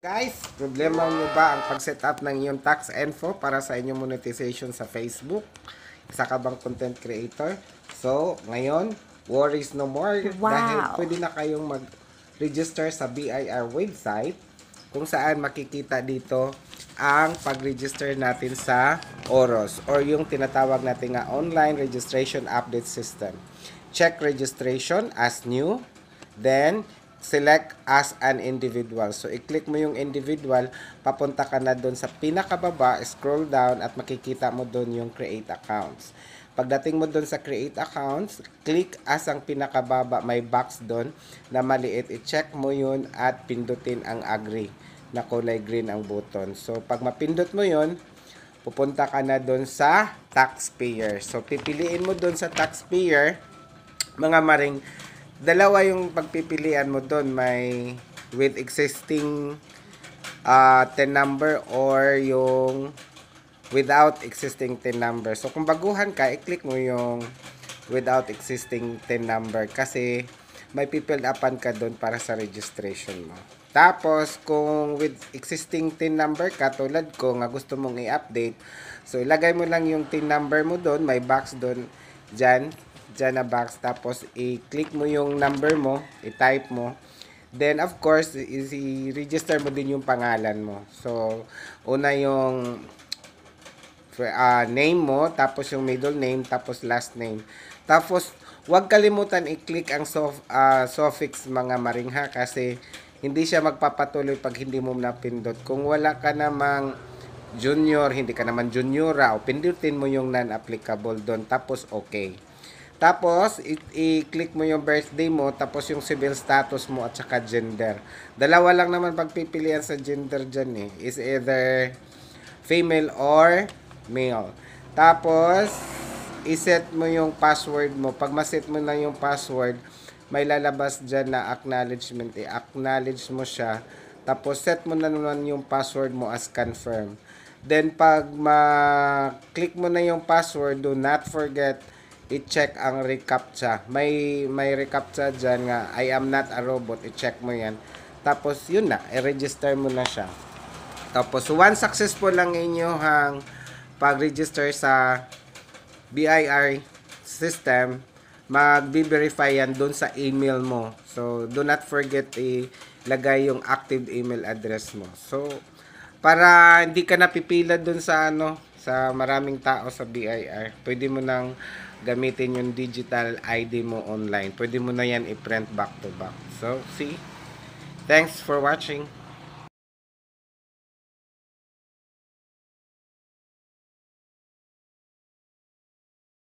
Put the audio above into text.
Guys, problema nyo ba ang pag-setup ng iyong tax info para sa inyong monetization sa Facebook? Isa ka bang content creator? So, ngayon, worries no more dahil Wow! pwede na kayong mag-register sa BIR website kung saan makikita dito ang pag-register natin sa OROS or yung tinatawag natin nga Online Registration Update System. Check registration as new, then select as an individual. So, i-click mo yung individual, papunta ka na doon sa pinakababa, scroll down at makikita mo doon yung create accounts. Pagdating mo doon sa create accounts, click as ang pinakababa, may box doon na maliit. I-check mo yun at pindutin ang agree na kulay green ang button. So, pag mapindot mo yun, pupunta ka na doon sa taxpayer. So, pipiliin mo doon sa taxpayer, mga maring, dalawa yung pagpipilian mo doon, may with existing TIN number or yung without existing TIN number. So kung baguhan ka, i-click mo yung without existing TIN number kasi may pipild upan ka doon para sa registration mo. Tapos kung with existing TIN number ka, tulad ko nga gusto mong i-update, so ilagay mo lang yung TIN number mo doon, may box doon dyan na box, tapos i-click mo yung number mo, i-type mo, then of course i-register mo din yung pangalan mo. So una yung name mo, tapos yung middle name, tapos last name, tapos huwag kalimutan i-click ang suffix mga maringha kasi hindi siya magpapatuloy pag hindi mo napindot. Kung wala ka namang junior, hindi ka naman juniora, o pindutin mo yung non-applicable doon, tapos okay. Tapos, i-click mo yung birthday mo, tapos yung civil status mo at saka gender. Dalawa lang naman pagpipilian sa gender dyan eh. Is either female or male. Tapos, iset mo yung password mo. Pag maset mo na yung password, may lalabas dyan na acknowledgement. I-acknowledge mo siya. Tapos, set mo na naman yung password mo as confirm. Then, pag ma-click mo na yung password, do not forget i-check ang reCAPTCHA. May reCAPTCHA dyan nga, I am not a robot. I-check mo yan. Tapos, yun na. I-register mo na siya. Tapos, once successful lang inyong pag-register sa BIR system, mag-verify yan doon sa email mo. So, do not forget ilagay yung active email address mo. So, para hindi ka napipila doon sa sa maraming tao sa BIR, pwede mo nang gamitin yung digital ID mo online. Pwede mo na yan i-print back to back. So, see? Thanks for watching.